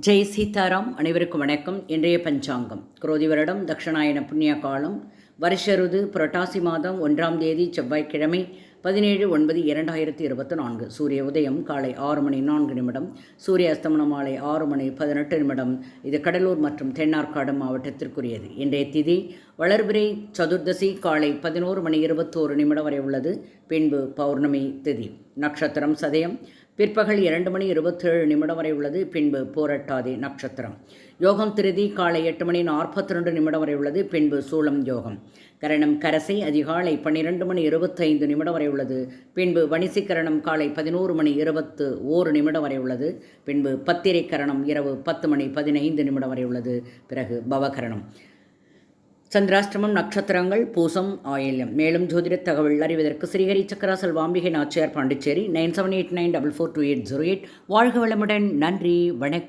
ஜெய் சீதாராம். அனைவருக்கும் வணக்கம். இன்றைய பஞ்சாங்கம் குரோதி வருடம் தக்ஷணாயன புண்ணிய காலம் வருஷருது புரட்டாசி மாதம் 1ஆம் தேதி செவ்வாய்க்கிழமை 17/9/2024. சூரிய உதயம் காலை 6:04, சூரிய அஸ்தமனம் மாலை 6:18. இது கடலூர் மற்றும் தென்னார்காடு மாவட்டத்திற்குரியது. இன்றைய திதி வளர்பிறை சதுர்தசி காலை 11:21 வரை உள்ளது. பின்பு பௌர்ணமி திதி. நட்சத்திரம் சதயம் பிற்பகல் 2:27 வரை உள்ளது. பின்பு போரட்டாதி நட்சத்திரம். யோகம் திருதி காலை 8:42 வரை உள்ளது. பின்பு சூலம் யோகம். கரணம் கரசை அதிகாலை 12:25 வரை உள்ளது. பின்பு வணிசிக்கரணம் காலை 11:21 வரை உள்ளது. பின்பு பத்திரை கரணம் இரவு 10:15 வரை உள்ளது. பிறகு பவகரணம். சந்திராஷ்டமம் நட்சத்திரங்கள் பூசம் ஆயில்யம். மேலும் ஜோதிட தகவல் அறிவதற்கு ஸ்ரீஹரி சக்கராசல் வாம்பிகை நாச்சியார், பாண்டிச்சேரி 9789442808. வாழ்க வளமுடன். நன்றி, வணக்கம்.